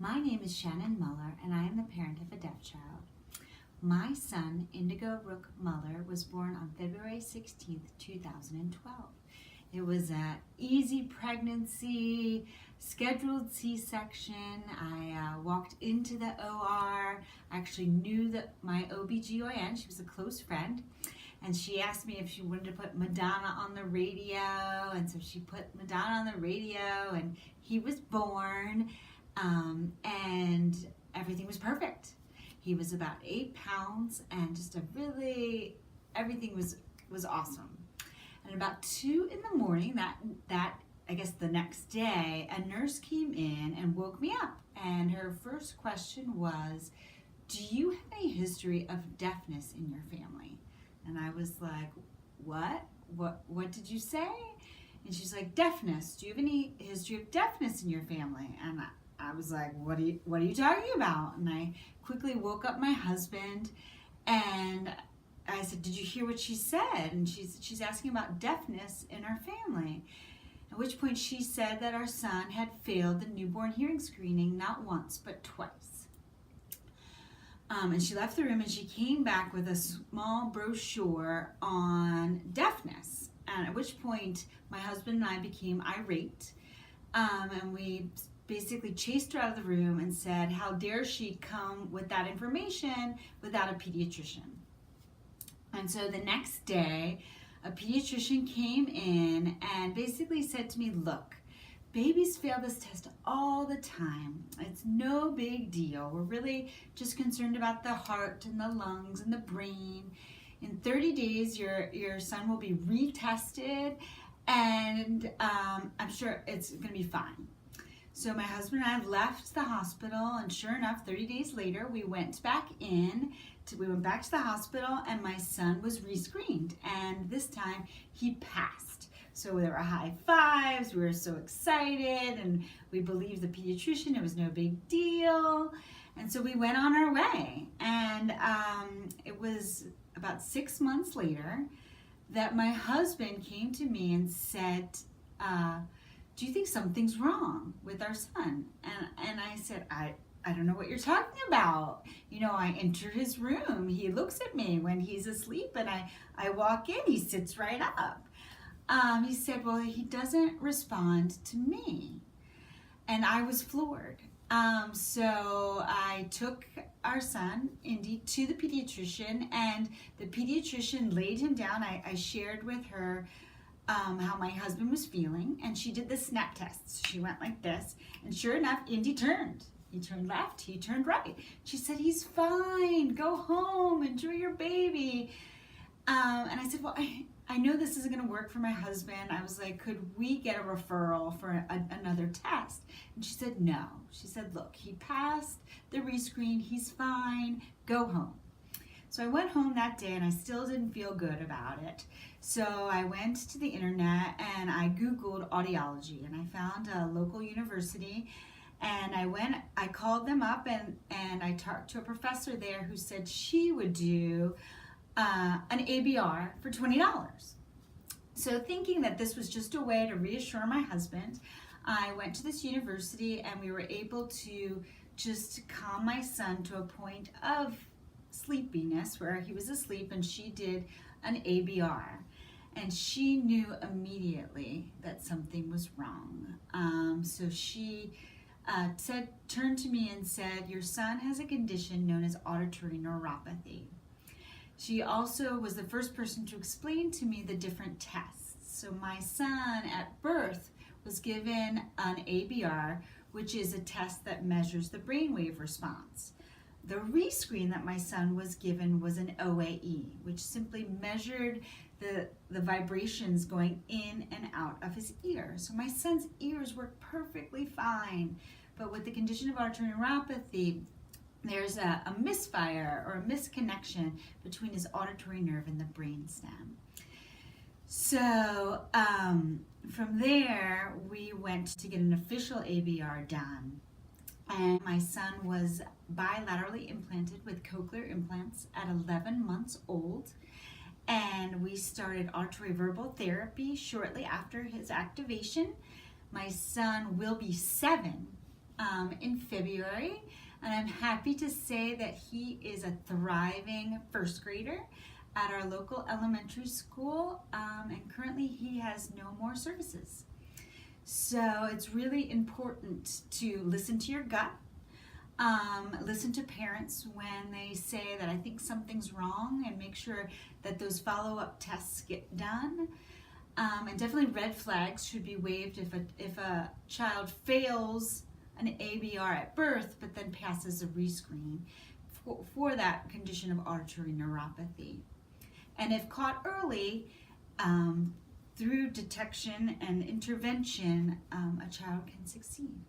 My name is Shannon Mueller, and I am the parent of a deaf child. My son, Indigo Rook Mueller, was born on February 16th, 2012. It was an easy pregnancy, scheduled C-section. I walked into the OR. I actually knew that my OBGYN, she was a close friend, and she asked me if she wanted to put Madonna on the radio, and so she put Madonna on the radio, and he was born. And everything was perfect. He was about 8 pounds and just everything was awesome. And about 2 in the morning, I guess the next day, a nurse came in and woke me up. And her first question was, do you have any history of deafness in your family? And I was like, what? What did you say? And she's like, deafness. Do you have any history of deafness in your family? And I was like, what are you talking about? And I quickly woke up my husband and I said, did you hear what she said? And she's asking about deafness in our family. At which point she said that our son had failed the newborn hearing screening not once, but twice. And she left the room and she came back with a small brochure on deafness. And at which point my husband and I became irate. And we basically chased her out of the room and said, how dare she come with that information without a pediatrician? And so the next day, a pediatrician came in and basically said to me, look, babies fail this test all the time. It's no big deal. We're really just concerned about the heart and the lungs and the brain. In 30 days, your son will be retested, and I'm sure it's going to be fine. So my husband and I left the hospital, and sure enough, 30 days later, we went back to the hospital, and my son was rescreened, and this time he passed. So there were high fives, we were so excited, and we believed the pediatrician, it was no big deal. And so we went on our way, and it was about 6 months later that my husband came to me and said, do you think something's wrong with our son? And I said, I don't know what you're talking about. You know, I enter his room. He looks at me when he's asleep, and I walk in, he sits right up. He said, well, he doesn't respond to me. And I was floored. So I took our son, Indy, to the pediatrician, and the pediatrician laid him down. I shared with her how my husband was feeling, and she did the snap tests. She went like this, and sure enough, Indy turned. He turned left, he turned right. She said, he's fine, go home, enjoy your baby. And I said, well, I know this isn't gonna work for my husband. I was like, could we get a referral for another test? And she said, no. She said, look, he passed the rescreen, he's fine, go home. So I went home that day and I still didn't feel good about it. So I went to the internet and I Googled audiology, and I found a local university, and I called them up and I talked to a professor there who said she would do an ABR for $20. So thinking that this was just a way to reassure my husband, I went to this university and we were able to just calm my son to a point of sleepiness where he was asleep, and she did an ABR, and she knew immediately that something was wrong. So she turned to me and said, your son has a condition known as auditory neuropathy. She also was the first person to explain to me the different tests. So my son at birth was given an ABR, which is a test that measures the brainwave response. The rescreen that my son was given was an OAE, which simply measured the vibrations going in and out of his ear. So my son's ears work perfectly fine, but with the condition of auditory neuropathy, there's a misfire or a misconnection between his auditory nerve and the brainstem. So from there, we went to get an official ABR done. And my son was bilaterally implanted with cochlear implants at 11 months old. And we started auditory verbal therapy shortly after his activation. My son will be 7 in February, and I'm happy to say that he is a thriving first grader at our local elementary school, and currently he has no more services. So it's really important to listen to your gut. Listen to parents when they say that I think something's wrong, and make sure that those follow-up tests get done. And definitely red flags should be waved if a child fails an ABR at birth but then passes a rescreen for that condition of auditory neuropathy. And if caught early, through detection and intervention, a child can succeed.